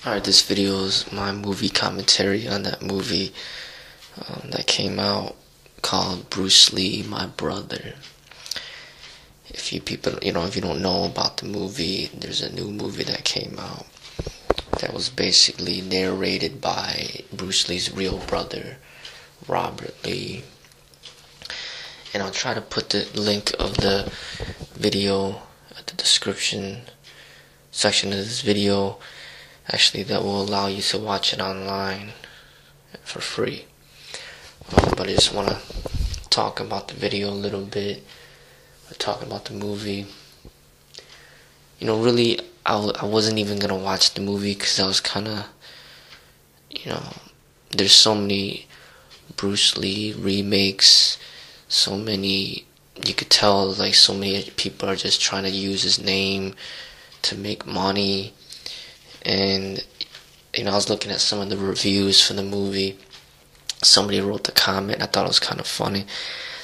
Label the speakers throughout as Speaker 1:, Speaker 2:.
Speaker 1: Alright, this video is my movie commentary on that movie that came out called Bruce Lee, My Brother. If you people, if you don't know about the movie, there's a new movie that came out that was basically narrated by Bruce Lee's real brother, Robert Lee. And I'll try to put the link of the video at the description section of this video. Actually, that will allow you to watch it online for free. But I just want to talk about the video a little bit, talk about the movie. Really, I wasn't even going to watch the movie because I was kind of, there's so many Bruce Lee remakes, so many, you could tell, like, so many people are just trying to use his name to make money. And I was looking at some of the reviews for the movie. Somebody wrote the comment, I thought it was kind of funny.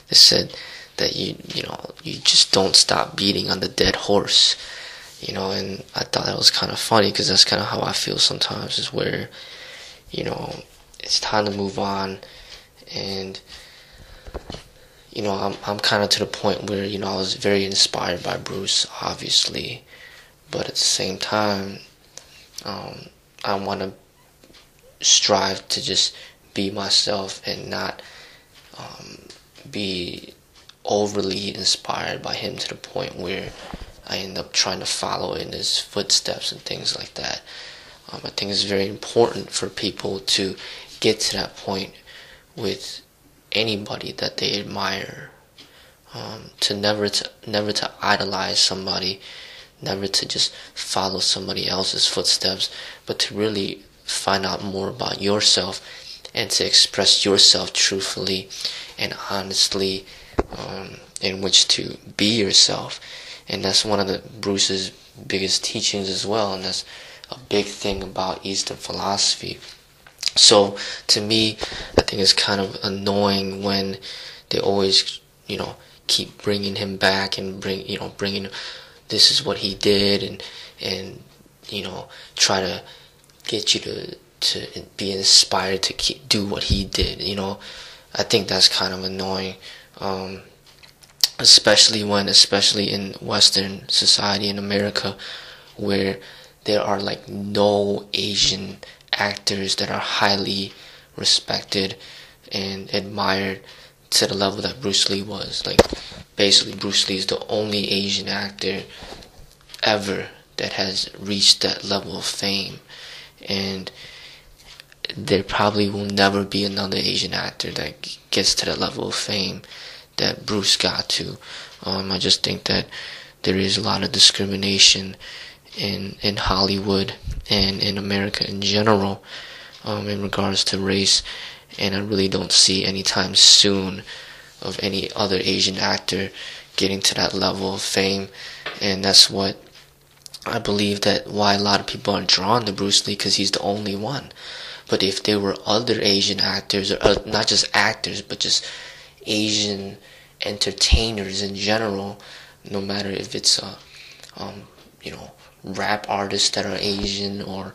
Speaker 1: They said that you just don't stop beating on the dead horse, and I thought that was kind of funny because that's kind of how I feel sometimes, is where it's time to move on. And I'm kind of to the point where I was very inspired by Bruce, obviously, but at the same time, I want to strive to just be myself and not be overly inspired by him to the point where I end up trying to follow in his footsteps and things like that. I think it's very important for people to get to that point with anybody that they admire, to never to idolize somebody, never to just follow somebody else's footsteps, but to really find out more about yourself and to express yourself truthfully and honestly, in which to be yourself. And that's one of the Bruce's biggest teachings as well, and that's a big thing about Eastern philosophy. So to me, I think it's kind of annoying when they always keep bringing him back and bringing this is what he did, and try to get you to be inspired to do what he did. I think that's kind of annoying, especially in Western society in America, where there are like no Asian actors that are highly respected and admired to the level that Bruce Lee was. Like, basically Bruce Lee is the only Asian actor ever that has reached that level of fame, and there probably will never be another Asian actor that gets to that level of fame that Bruce got to. I just think that there is a lot of discrimination in Hollywood and in America in general, in regards to race, and I really don't see anytime soon of any other Asian actor getting to that level of fame. And that's what I believe, that why a lot of people are drawn to Bruce Lee, because he's the only one. But if there were other Asian actors, or not just actors, but just Asian entertainers in general, no matter if it's rap artists that are Asian, or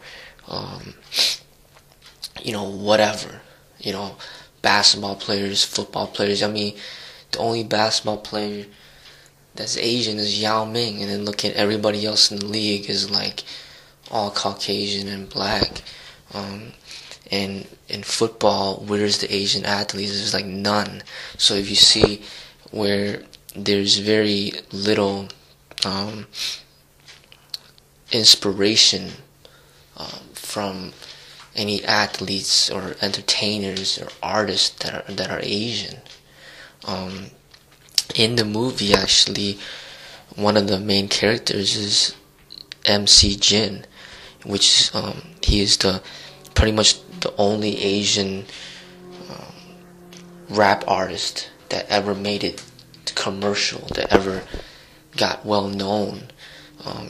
Speaker 1: whatever, basketball players, football players. I mean, the only basketball player that's Asian is Yao Ming, and then look at everybody else in the league is like all Caucasian and black. And in football, where's the Asian athletes? There's like none. So if you see where there's very little inspiration from any athletes or entertainers or artists that are Asian. In the movie, actually, one of the main characters is MC Jin, which he is pretty much the only Asian rap artist that ever made it commercial, that ever got well known.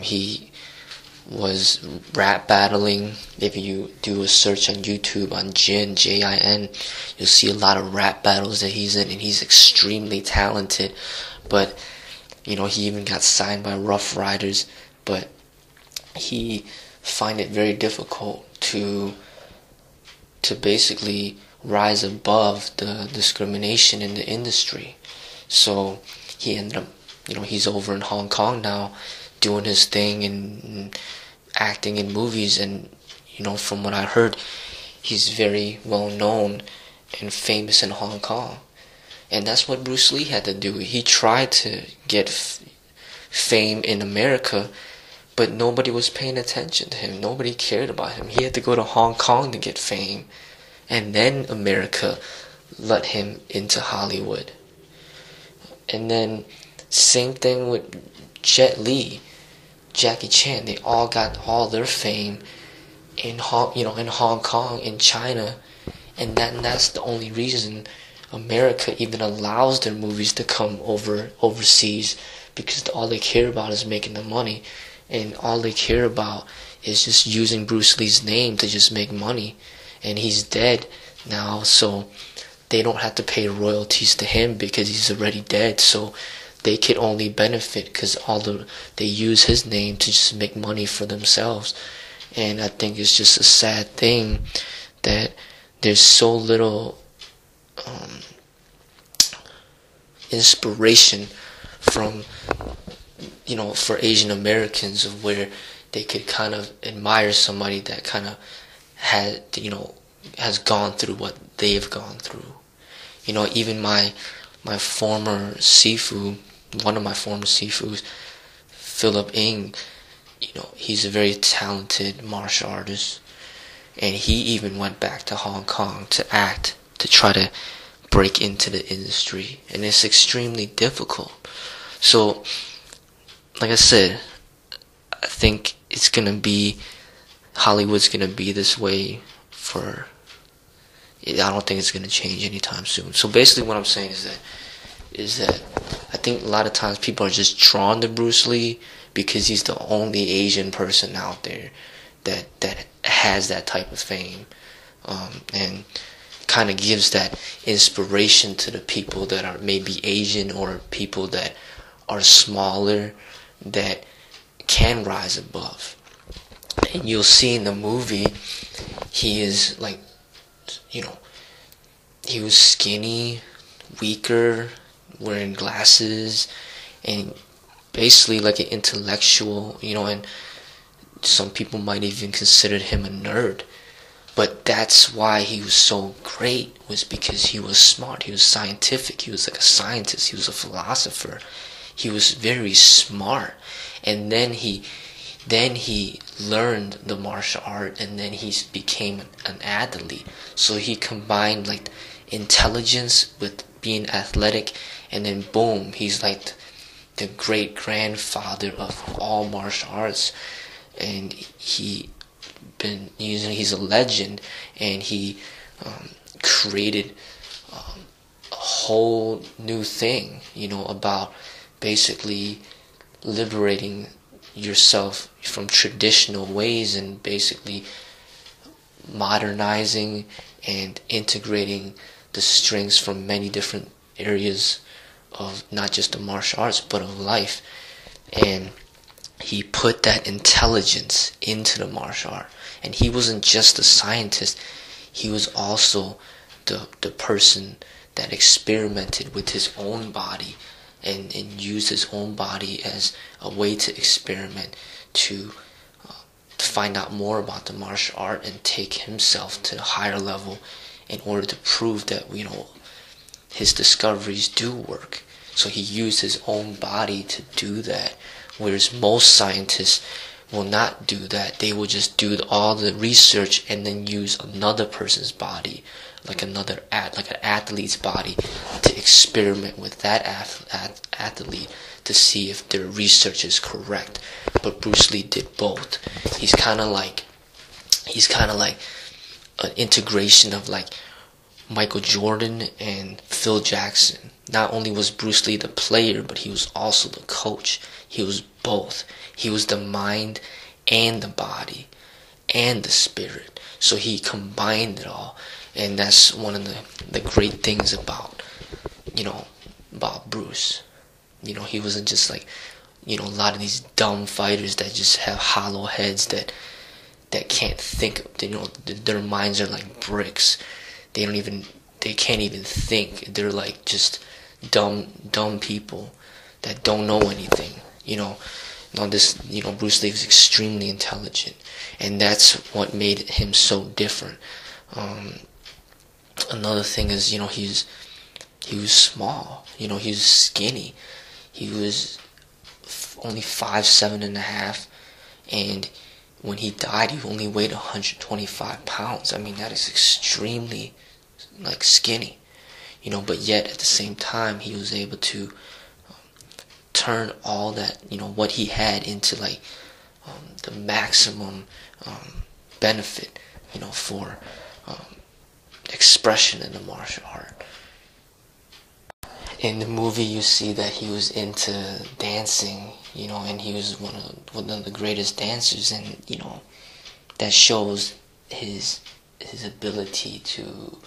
Speaker 1: He was rap battling. If you do a search on YouTube on Jin, Jin, you'll see a lot of rap battles that he's in, and he's extremely talented. But he even got signed by Rough Riders, but he find it very difficult to basically rise above the discrimination in the industry. So he ended up, he's over in Hong Kong now doing his thing and acting in movies, and from what I heard, he's very well known and famous in Hong Kong. And that's what Bruce Lee had to do. He tried to get fame in America, but nobody was paying attention to him. Nobody cared about him. He had to go to Hong Kong to get fame. And then America let him into Hollywood. And then same thing with Jet Li, Jackie Chan. They all got all their fame in Hong Kong, in China. And that's the only reason America even allows their movies to come overseas, because all they care about is making the money, and all they care about is just using Bruce Lee's name to just make money. And he's dead now, so they don't have to pay royalties to him because he's already dead. So they could only benefit because they use his name to just make money for themselves. And I think it's just a sad thing that there's so little inspiration from, for Asian Americans, of where they could kind of admire somebody that kind of has gone through what they've gone through. Even my former Sifu, one of my former Sifus, Philip Ng, he's a very talented martial artist, and he even went back to Hong Kong to act, to try to break into the industry, and it's extremely difficult. So, like I said, I think Hollywood's gonna be this way I don't think it's gonna change anytime soon. So basically what I'm saying is that I think a lot of times people are just drawn to Bruce Lee because he's the only Asian person out there that has that type of fame, and kind of gives that inspiration to the people that are maybe Asian or people that are smaller that can rise above. And you'll see in the movie, he is like, he was skinny, weaker, wearing glasses, and basically like an intellectual, and some people might even consider him a nerd. But that's why he was so great, was because he was smart, he was scientific, he was like a scientist, he was a philosopher, he was very smart. And then he learned the martial art, and then he became an athlete. So he combined like intelligence with being athletic, and then boom, he's like the great grandfather of all martial arts. And he's a legend, and he created a whole new thing, about basically liberating yourself from traditional ways and basically modernizing and integrating the strengths from many different areas of not just the martial arts but of life. And he put that intelligence into the martial art. And he wasn't just a scientist, he was also the person that experimented with his own body and used his own body as a way to experiment, to find out more about the martial art and take himself to a higher level in order to prove that, his discoveries do work. So he used his own body to do that, whereas most scientists will not do that. They will just do all the research and then use another person's body, like an athlete's body, to experiment with that athlete to see if their research is correct. But Bruce Lee did both. He's kind of like an integration of like Michael Jordan and Phil Jackson. Not only was Bruce Lee the player, but he was also the coach. He was both. He was the mind and the body and the spirit. So he combined it all. And that's one of the great things about Bruce. He wasn't just like, a lot of these dumb fighters that just have hollow heads that that can't think. Their minds are like bricks. They can't even think. They're like just dumb people that don't know anything. Bruce Lee was extremely intelligent, and that's what made him so different. Another thing is, he was small. He was skinny. He was only 5'7.5", and when he died, he only weighed 125 pounds. I mean, that is extremely skinny, but yet at the same time he was able to turn all that, what he had into the maximum benefit, for expression in the martial art. In the movie, you see that he was into dancing, and he was one of the greatest dancers, and that shows his ability to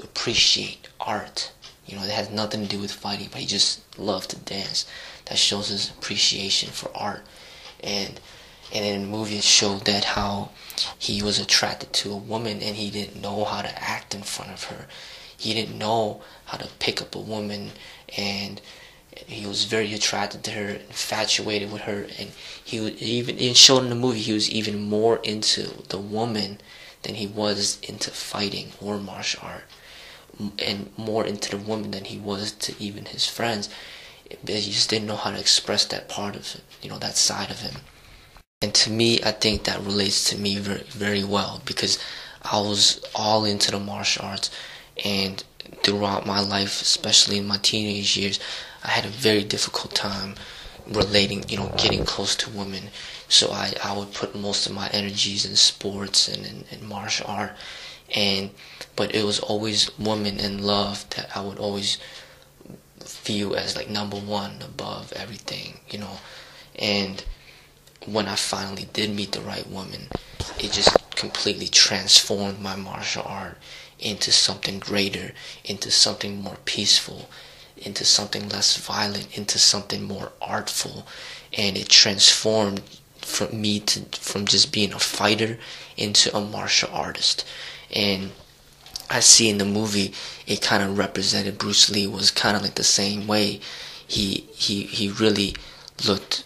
Speaker 1: appreciate art. It has nothing to do with fighting, but he just loved to dance. That shows his appreciation for art. And in the movie, it showed that how he was attracted to a woman and he didn't know how to act in front of her. He didn't know how to pick up a woman, and he was very attracted to her, infatuated with her, and it showed in the movie he was even more into the woman than he was into fighting or martial art, and more into the woman than he was to even his friends. He just didn't know how to express that part of him, that side of him. And to me, I think that relates to me very, very well, because I was all into the martial arts, and throughout my life, especially in my teenage years, I had a very difficult time relating, getting close to women. So I would put most of my energies in sports and in martial art, but it was always women and love that I would always view as number one above everything, And when I finally did meet the right woman, it just completely transformed my martial art into something greater, into something more peaceful, into something less violent, into something more artful. And it transformed from just being a fighter into a martial artist. And I see in the movie it kind of represented Bruce Lee was kind of the same way. He really looked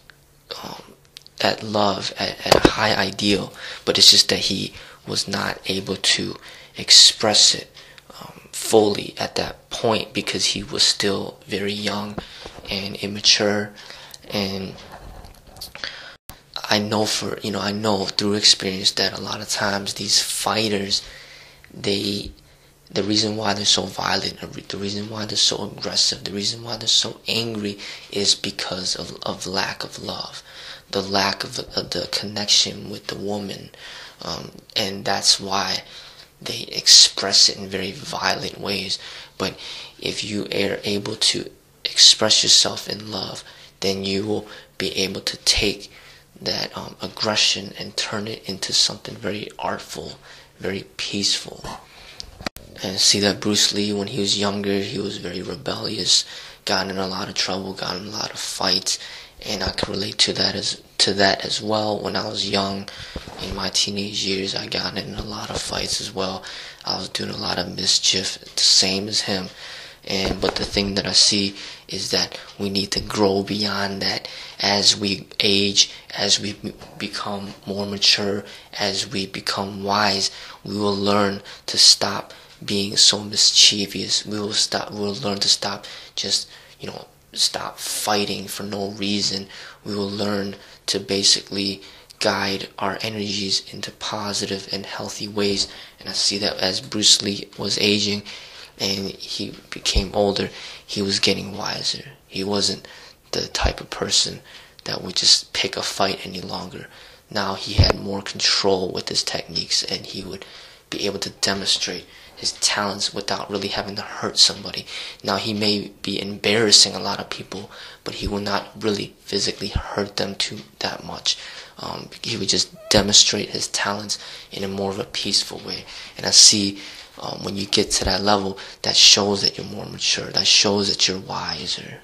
Speaker 1: at love at a high ideal, but it's just that he was not able to express it fully at that point because he was still very young and immature. And I know through experience that a lot of times these fighters, the reason why they're so violent, the reason why they're so aggressive, the reason why they're so angry is because of lack of love, the lack of the connection with the woman, and that's why they express it in very violent ways. But if you are able to express yourself in love, then you will be able to take that aggression and turn it into something very artful, very peaceful. And see that Bruce Lee, when he was younger, he was very rebellious, got in a lot of trouble, got in a lot of fights, and I can relate to that as well. When I was young, in my teenage years, I got in a lot of fights as well. I was doing a lot of mischief, the same as him. But the thing that I see is that we need to grow beyond that. As we age, as we become more mature, as we become wise, we will learn to stop being so mischievous. We'll learn to stop stop fighting for no reason. We will learn to basically guide our energies into positive and healthy ways. And I see that as Bruce Lee was aging and he became older, he was getting wiser. He wasn't the type of person that would just pick a fight any longer. Now he had more control with his techniques, and he would be able to demonstrate his talents without really having to hurt somebody. Now he may be embarrassing a lot of people, but he will not really physically hurt them that much. He would just demonstrate his talents in a more of a peaceful way. And I see when you get to that level, that shows that you're more mature. That shows that you're wiser.